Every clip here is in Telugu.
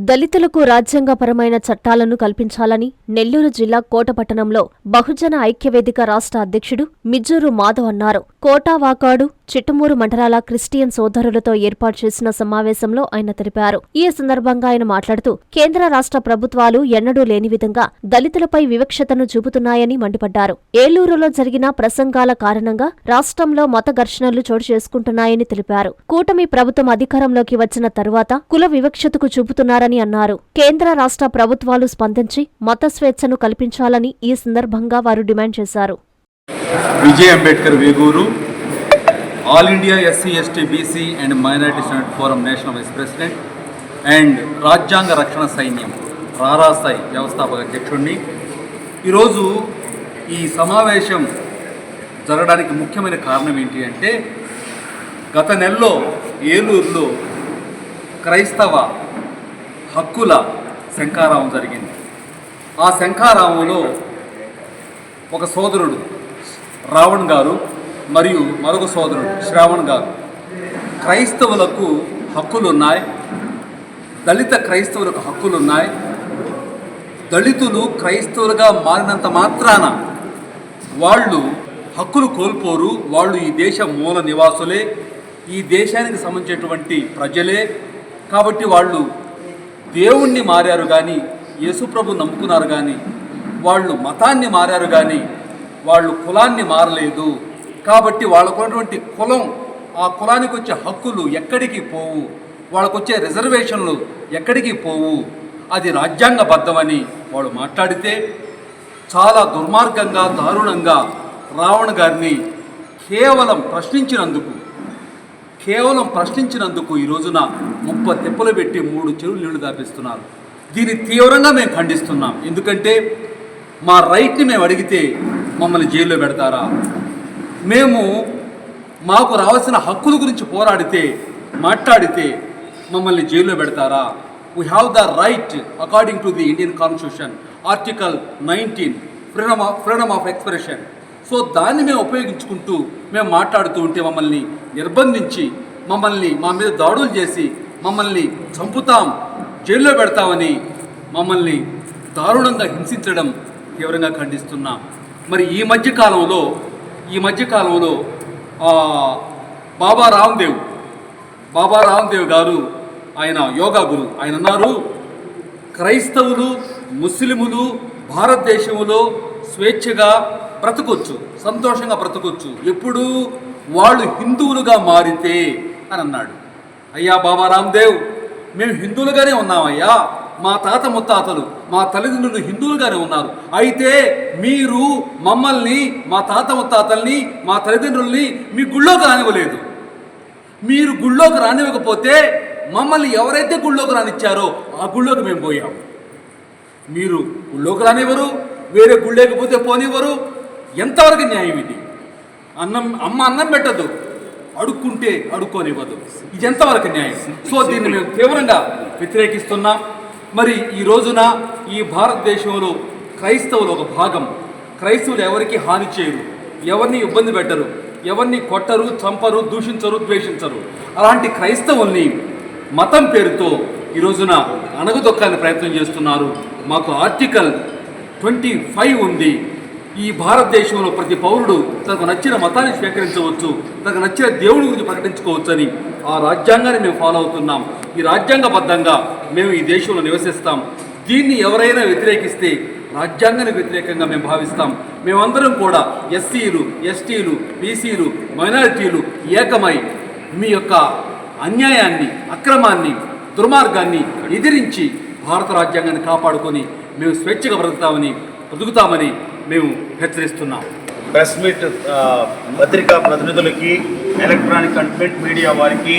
దళితులకు రాజ్యాంగపరమైన చట్టాలను కల్పించాలని నెల్లూరు జిల్లా కోటపట్టణంలో బహుజన ఐక్యవేదిక రాష్ట్ర అధ్యక్షుడు మిజ్జూరు మాధవ్ అన్నారు. కోటావాకాడు, చిట్టమూరు మండలాల క్రిస్టియన్ సోదరులతో ఏర్పాటు చేసిన సమావేశంలో ఆయన తెలిపారు. ఈ సందర్భంగా ఆయన మాట్లాడుతూ కేంద్ర రాష్ట్ర ప్రభుత్వాలు ఎన్నడూ లేని విధంగా దళితులపై వివక్షతను చూపుతున్నాయని మండిపడ్డారు. ఏలూరులో జరిగిన ప్రసంగాల కారణంగా రాష్ట్రంలో మత ఘర్షణలు చోటు చేసుకుంటున్నాయని తెలిపారు. కూటమి ప్రభుత్వం అధికారంలోకి వచ్చిన తరువాత కుల వివక్షతకు చూపుతున్నారని అన్నారు. కేంద్ర రాష్ట్ర ప్రభుత్వాలు స్పందించి మత స్వేచ్ఛను కల్పించాలని ఈ సందర్భంగా వారు డిమాండ్ చేశారు. Vijay Ambedkar Veguru, all India SC ST BC and minority student forum national vice president and రాజ్యాంగ రక్షణ సైన్యం రారాస్థాయి వ్యవస్థాపక అధ్యక్షుడిని. ఈరోజు ఈ సమావేశం జరగడానికి ముఖ్యమైన కారణం ఏంటి అంటే, గత నెలలో ఏలూరులో క్రైస్తవ హక్కుల శంఖారావం జరిగింది. ఆ శంఖారావంలో ఒక సోదరుడు రావణ్ గారు మరియు మరొక సోదరుడు శ్రావణ్ గారు క్రైస్తవులకు హక్కులున్నాయి, దళిత క్రైస్తవులకు హక్కులున్నాయి, దళితులు క్రైస్తవులుగా మారినంత మాత్రాన వాళ్ళు హక్కులు కోల్పోరు, వాళ్ళు ఈ దేశ మూల నివాసులే, ఈ దేశానికి సంబంధించినటువంటి ప్రజలే, కాబట్టి వాళ్ళు దేవుణ్ణి మారారు కానీ యేసుప్రభు నమ్ముకున్నారు కానీ వాళ్ళు మతాన్ని మారారు కానీ వాళ్ళు కులాన్ని మారలేదు. కాబట్టి వాళ్ళకున్నటువంటి కులం, ఆ కులానికి వచ్చే హక్కులు ఎక్కడికి పోవు, వాళ్ళకు వచ్చే రిజర్వేషన్లు ఎక్కడికి పోవు, అది రాజ్యాంగబద్ధమని వాళ్ళు మాట్లాడితే చాలా దుర్మార్గంగా దారుణంగా రావణ్ గారిని కేవలం ప్రశ్నించినందుకు ఈ రోజున 30 తెప్పలు పెట్టి 3 చెరువులు నీళ్లు దాపిస్తున్నారు. దీన్ని తీవ్రంగా మేము ఖండిస్తున్నాం. ఎందుకంటే మా రైట్ని మేము అడిగితే మమ్మల్ని జైల్లో పెడతారా? మాకు రావాల్సిన హక్కుల గురించి మాట్లాడితే మమ్మల్ని జైల్లో పెడతారా? We have the right according to the Indian constitution article 19 freedom of expression. So దాన్ని మేము ఉపయోగించుకుంటూ మేము మాట్లాడుతూ ఉంటే మమ్మల్ని నిర్బంధించి మా మీద దాడులు చేసి మమ్మల్ని చంపుతాం, జైల్లో పెడతామని మమ్మల్ని దారుణంగా హింసించడం తీవ్రంగా ఖండిస్తున్నాం. మరి ఈ మధ్యకాలంలో బాబా రామ్దేవ్ గారు, ఆయన యోగా గురు, ఆయన అన్నారు, క్రైస్తవులు ముస్లిములు భారతదేశంలో స్వేచ్ఛగా బ్రతకొచ్చు, సంతోషంగా బ్రతకొచ్చు, ఎప్పుడు వాళ్ళు హిందువులుగా మారితే అని అన్నాడు. అయ్యా బాబా రామ్దేవ్, మేము హిందువులుగానే ఉన్నామయ్యా, మా తాత ముత్తాతలు మా తల్లిదండ్రులు హిందువులుగానే ఉన్నారు. అయితే మీరు మమ్మల్ని, మా తాత ముత్తాతల్ని, మా తల్లిదండ్రుల్ని మీ గుళ్ళోకి రానివ్వలేదు. మీరు గుళ్ళోకి రానివ్వకపోతే మమ్మల్ని ఎవరైతే గుళ్ళోకి రానిచ్చారో ఆ గుళ్ళోకి మేము పోయాము. మీరు గుళ్ళోకి రానివ్వరు, వేరే గుళ్ళేకపోతే పోనివ్వరు. ఎంతవరకు న్యాయం ఇది? అన్నం పెట్టదు, అడుక్కుంటే అడుక్కోనివ్వదు. ఇది ఎంతవరకు న్యాయం? సో దీన్ని మేము తీవ్రంగా వ్యతిరేకిస్తున్నాం. మరి ఈ రోజున ఈ భారతదేశంలో క్రైస్తవులు ఒక భాగం. క్రైస్తవులు ఎవరికి హాని చేయరు, ఎవరిని ఇబ్బంది పెట్టరు, ఎవరిని కొట్టరు, చంపరు, దూషించరు, ద్వేషించరు. అలాంటి క్రైస్తవుల్ని మతం పేరుతో ఈ రోజున అణగదొక్కాలని ప్రయత్నం చేస్తున్నారు. మాకు ఆర్టికల్ 25 ఉంది. ఈ భారతదేశంలో ప్రతి పౌరుడు తనకు నచ్చిన మతాన్ని స్వీకరించవచ్చు, తనకు నచ్చిన దేవుడి గురించి ప్రకటించుకోవచ్చు అని ఆ రాజ్యాంగాన్ని మేము ఫాలో అవుతున్నాం. ఈ రాజ్యాంగబద్ధంగా మేము ఈ దేశంలో నివసిస్తాం. దీన్ని ఎవరైనా వ్యతిరేకిస్తే రాజ్యాంగానికి వ్యతిరేకంగా మేము భావిస్తాం. మేమందరం కూడా ఎస్సీలు, ఎస్టీలు, బీసీలు, మైనారిటీలు ఏకమై మీ యొక్క అన్యాయాన్ని, అక్రమాన్ని, దుర్మార్గాన్ని ఎదిరించి భారత రాజ్యాంగాన్ని కాపాడుకొని మేము స్వేచ్ఛగా బ్రతుకుతామని మేము హెచ్చరిస్తున్నాం. ప్రెస్ మీట్ పత్రికా ప్రతినిధులకి, ఎలక్ట్రానిక్ అండ్ ప్రింట్ మీడియా వారికి,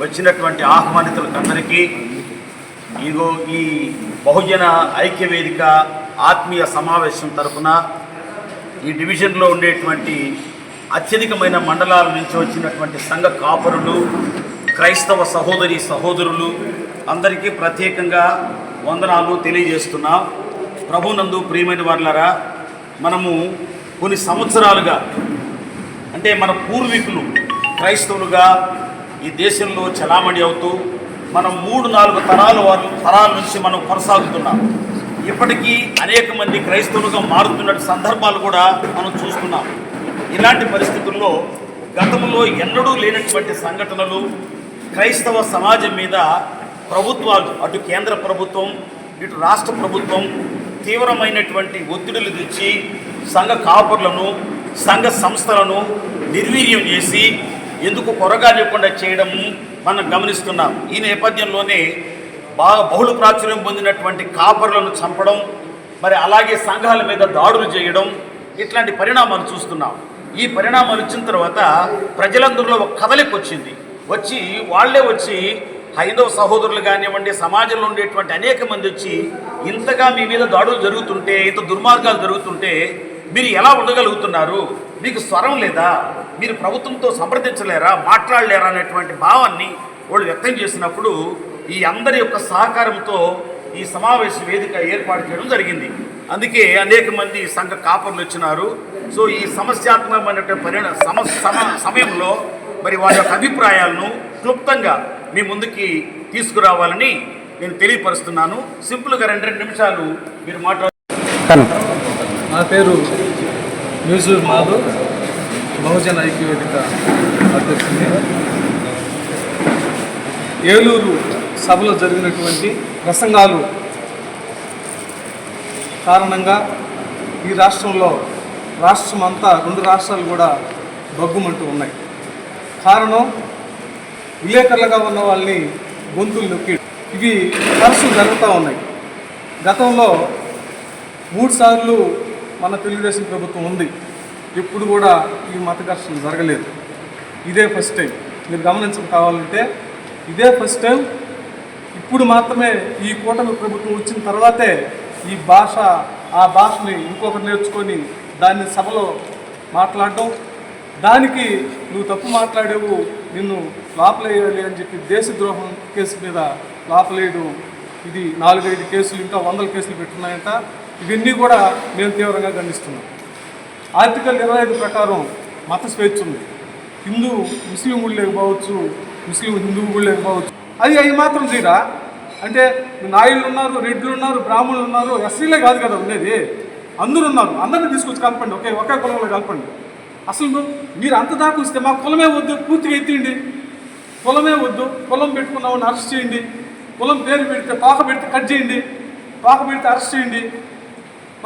వచ్చినటువంటి ఆహ్వానితులకు అందరికీ ఈ బహుజన ఐక్యవేదిక ఆత్మీయ సమావేశం తరఫున ఈ డివిజన్లో ఉండేటువంటి అత్యధికమైన మండలాల నుంచి వచ్చినటువంటి సంఘ కాపరులు, క్రైస్తవ సహోదరులు అందరికీ ప్రత్యేకంగా వందనాలు తెలియజేస్తున్నాం. ప్రభునందు ప్రియమైన వారులారా, మనము కొన్ని సంవత్సరాలుగా, అంటే మన పూర్వీకులు క్రైస్తవులుగా ఈ దేశంలో చలామణి అవుతూ మనం 3-4 తరాల నుంచి మనం కొనసాగుతున్నాం. ఇప్పటికీ అనేక మంది క్రైస్తవులుగా మారుతున్న సందర్భాలు కూడా మనం చూస్తున్నాం. ఇలాంటి పరిస్థితుల్లో గతంలో ఎన్నడూ లేనటువంటి సంఘటనలు క్రైస్తవ సమాజం మీద ప్రభుత్వాలు, అటు కేంద్ర ప్రభుత్వం ఇటు రాష్ట్ర ప్రభుత్వం తీవ్రమైనటువంటి ఒత్తిడులు తెచ్చి సంఘ కాపరులను, సంఘ సంస్థలను నిర్వీర్యం చేసి ఎందుకు కొరగానివ్వకుండా చేయడం మనం గమనిస్తున్నాం. ఈ నేపథ్యంలోనే బాగా బహుళ ప్రాచుర్యం పొందినటువంటి కాపరులను చంపడం, మరి అలాగే సంఘాల మీద దాడులు చేయడం, ఇట్లాంటి పరిణామాలు చూస్తున్నాం. ఈ పరిణామాలు వచ్చిన తర్వాత ప్రజలందరిలో ఒక కదలిక వాళ్ళే వచ్చి హైందవ సహోదరులు కానివ్వండి, సమాజంలో ఉండేటువంటి అనేక మంది వచ్చి ఇంతగా మీ మీద దాడులు జరుగుతుంటే, ఇంత దుర్మార్గాలు జరుగుతుంటే మీరు ఎలా ఉండగలుగుతున్నారు? మీకు స్వరం లేదా? మీరు ప్రభుత్వంతో సంప్రదించలేరా, మాట్లాడలేరా అనేటువంటి భావాన్ని వాళ్ళు వ్యక్తం చేసినప్పుడు ఈ అందరి యొక్క సహకారంతో ఈ సమావేశ వేదిక ఏర్పాటు చేయడం జరిగింది. అందుకే అనేక మంది సంఘ కాపర్లు వచ్చినారు. సో ఈ సమస్యాత్మకమైనటువంటి సమయంలో మరి వారి యొక్క అభిప్రాయాలను క్లుప్తంగా మీ ముందుకి తీసుకురావాలని నేను తెలియపరుస్తున్నాను. సింపుల్గా 2 నిమిషాలు మీరు మాట్లాడు. నా పేరు మిజూర్ మాధవ్, బహుజన ఐక్యవేదిక అధ్యక్షుడిని. ఏలూరు సభలో జరిగినటువంటి ప్రసంగాలు కారణంగా ఈ రాష్ట్రంలో రాష్ట్రమంతా 2 రాష్ట్రాలు కూడా బగ్గుమంటూ ఉన్నాయి. కారణం విలేకరులుగా ఉన్న వాళ్ళని గొంతులు నొక్కి ఇవి తరచూ జరుగుతూ ఉన్నాయి. గతంలో 3 సార్లు మన తెలుగుదేశం ప్రభుత్వం ఉంది, ఇప్పుడు కూడా ఈ మత ఘర్షణ జరగలేదు. ఇదే ఫస్ట్ టైం. మీరు గమనించడం కావాలంటే ఇదే ఫస్ట్ టైం. ఇప్పుడు మాత్రమే ఈ కూటమి ప్రభుత్వం వచ్చిన తర్వాతే ఈ భాష, ఆ భాషని ఇంకొకరు నేర్చుకొని దాన్ని సభలో మాట్లాడడం, దానికి నువ్వు తప్పు మాట్లాడేవు, నిన్ను లోపలేయాలి అని చెప్పి దేశద్రోహం కేసు మీద లోపలేయడం, ఇది 4-5 కేసులు, ఇంకా 100 కేసులు పెట్టున్నాయంట. ఇవన్నీ కూడా మేము తీవ్రంగా ఖండిస్తున్నాం. ఆర్టికల్ 25 ప్రకారం మత స్వేచ్ఛ ఉంది. ముస్లిం ఊళ్ళేకి పోవచ్చు, హిందూ ఊళ్ళేకి పోవచ్చు. అవి మాత్రం తీరా అంటే నాయుళ్ళు ఉన్నారు, రెడ్లు ఉన్నారు, బ్రాహ్మణులు ఉన్నారు, ఎస్సీలే కాదు కదా ఉండేది, అందరూ ఉన్నారు. అందరినీ తీసుకొచ్చి కలపండి, ఒకే కులంలో కలపండి. అసలు మీరు అంత దాకా వస్తే మా కులమే వద్దు, పూర్తిగా ఎత్తిండి. కులమే వద్దు, కులం పెట్టుకున్నామని అరెస్ట్ చేయండి. కులం పేరు పెడితే పాక పెడితే కట్ చేయండి, పాక పెడితే అరెస్ట్ చేయండి.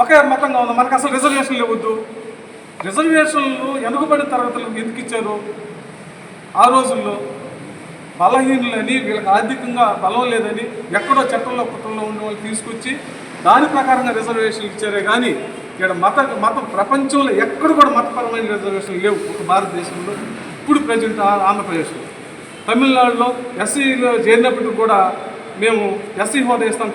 ఒకే మతంగా ఉంది. మనకు అసలు రిజర్వేషన్లు ఇవ్వద్దు. రిజర్వేషన్లు వెనుకబడిన తరగతులకు ఎందుకు ఇచ్చారు? ఆ రోజుల్లో బలహీనులని, వీళ్ళకి ఆర్థికంగా బలం లేదని ఎక్కడో చట్టంలో కుట్రలో ఉన్న వాళ్ళు తీసుకొచ్చి దాని ప్రకారంగా రిజర్వేషన్లు ఇచ్చారే కానీ ఇక్కడ మత ప్రపంచంలో ఎక్కడ కూడా మతపరమైన రిజర్వేషన్లు లేవు. ఒక భారతదేశంలో ఇప్పుడు ప్రజెంట్ ఆంధ్రప్రదేశ్లో, తమిళనాడులో ఎస్సీలో చేరినప్పటికి కూడా మేము ఎస్సీ హోదా ఇస్తాం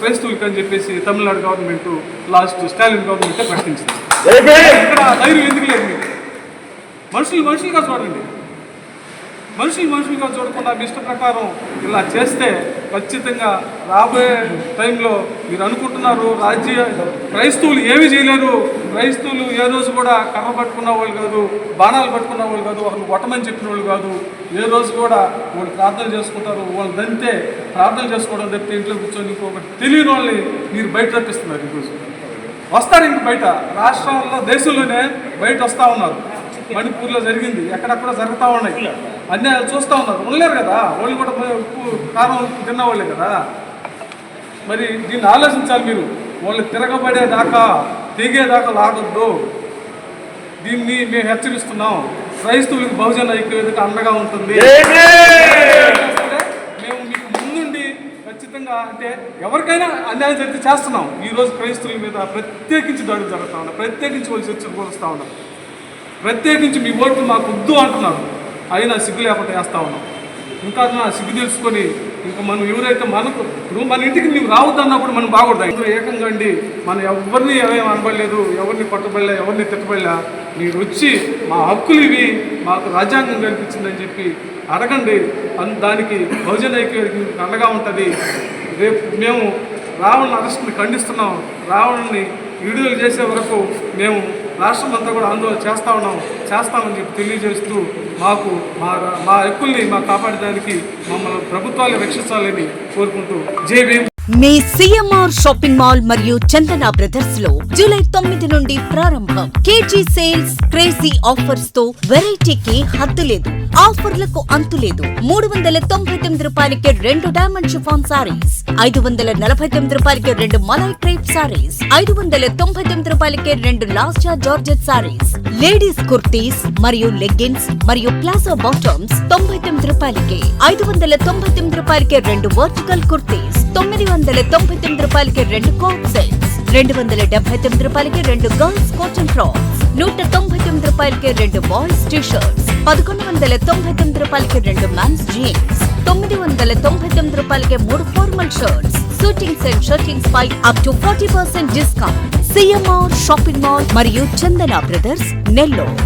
క్రైస్తవులకి అని చెప్పేసి తమిళనాడు గవర్నమెంట్ లాస్ట్ స్టాలిన్ గవర్నమెంటే ప్రకటించింది. ఇక్కడ ధైర్యం ఎందుకు లేదు? మీరు మనుషులుగా చూడండి. మనుషులుగా చూడకుండా మీ ఇష్ట ప్రకారం ఇలా చేస్తే ఖచ్చితంగా రాబోయే టైంలో మీరు అనుకుంటున్నారు క్రైస్తవులు ఏమీ చేయలేరు. క్రైస్తవులు ఏ రోజు కూడా కర్ర పట్టుకున్న వాళ్ళు కాదు, బాణాలు పట్టుకున్న వాళ్ళు కాదు, వాళ్ళు కొట్టమని చెప్పిన వాళ్ళు కాదు. ఏ రోజు కూడా వాళ్ళు ప్రార్థన చేసుకుంటారు. వాళ్ళు దంతే ప్రార్థన చేసుకోవడం తప్పితే ఇంట్లో కూర్చొని ఇంకొకటి తెలియని వాళ్ళని మీరు బయట రప్పిస్తున్నారు. ఈరోజు వస్తారు ఇంక బయట రాష్ట్రాల్లో, దేశంలోనే బయట వస్తూ ఉన్నారు. మణిపూర్లో జరిగింది, ఎక్కడెక్కడ జరుగుతూ ఉన్నాయి. అన్నీ చూస్తూ ఉన్నారు. ఉండలేరు కదా, వాళ్ళు కూడా ఉప్పు కారం తిన్నవాళ్ళే కదా. మరి దీన్ని ఆలోచించాలి మీరు. వాళ్ళు తిరగబడేదాకా, తెగేదాకా లాగొద్దు. దీన్ని మేము హెచ్చరిస్తున్నాం. క్రైస్తవులకు బహుజన ఐక్యవేదిక అండగా ఉంటుంది. మేము మీకు ముందుండి ఖచ్చితంగా, అంటే ఎవరికైనా అన్యాయం జరిగితే చేస్తున్నాం. ఈరోజు క్రైస్తవుల మీద ప్రత్యేకించి దాడులు జరుగుతూ ఉన్నాయి, ప్రత్యేకించి వాళ్ళు చర్చలు కోరుస్తూ ఉన్నారు, ప్రత్యేకించి మీ ఓట్లు మాకు వద్దు అంటున్నారు. అయినా సిగ్గు లేకుండా వేస్తూ ఉన్నాం. ఇంకా సిగ్గు తెలుసుకొని ఇంకా మనం ఎవరైతే మనకు ఇప్పుడు మన ఇంటికి నీవు రావద్దన్నప్పుడు మనం బాగుంటాయి. ఏకంగా అండి, మనం ఎవరిని ఏమేమి అనబడలేదు, ఎవరిని కొట్టబడలే, ఎవరిని తిట్టబడలే. మీరు వచ్చి మా హక్కులు ఇవి, మాకు రాజ్యాంగం కల్పించిందని చెప్పి అడగండి. దానికి బహుజన ఐక్యవేదిక అండగా ఉంటుంది. రేపు మేము రావణ్ అరెస్ట్ని ఖండిస్తున్నాం. రావణ్ని విడుదల చేసే వరకు మేము రాష్ట్రం అంతా కూడా ఆందోళన చేస్తామని చెప్పి తెలియజేస్తూ మాకు మా హక్కుల్ని కాపాడడానికి మమ్మల్ని ప్రభుత్వాలు రక్షించాలని కోరుకుంటూ జై భీమ్. మీ సిఎంఆర్ షాపింగ్ మాల్ మరియు చందన బ్రదర్స్ లో జూలై 9 నుండి ప్రారంభం. కేజీ సేల్స్, క్రేజీ ఆఫర్స్ తో వెరైటీకి హద్దు లేదు, ఆఫర్లకు అంతు లేదు. 399 రూపాయలకి 2 డైమండ్ షిఫాన్ సారీస్, 549 రూపాయలకి 2 మలై క్రేప్ సారీస్, 599 రూపాయలకి 2 లాస్టా జార్జెట్ సారీస్, లేడీస్ కుర్తీస్ మరియు లెగ్గిన్స్ మరియు ప్లాజో బాటమ్స్ 99 రూపాయలకి, 599 రూపాయలకి 2 వర్టికల్ కుర్తీస్, 999 రూపాయలకి 2 కోట్ సెట్స్, 279 రూపాయలకి 2 గర్ల్స్ కాటన్ ఫ్రాక్స్, 199 రూపాయలకి 2 బాయ్స్ టీ షర్ట్స్, 1199 రూపాయలకి 2 మెన్స్ జీన్స్, 999 రూపాయలకి 3 formal shirts, shootings and shirtings పై up to 40% discount. CMR shopping mall మరియు చందన బ్రదర్స్, నెల్లూరు.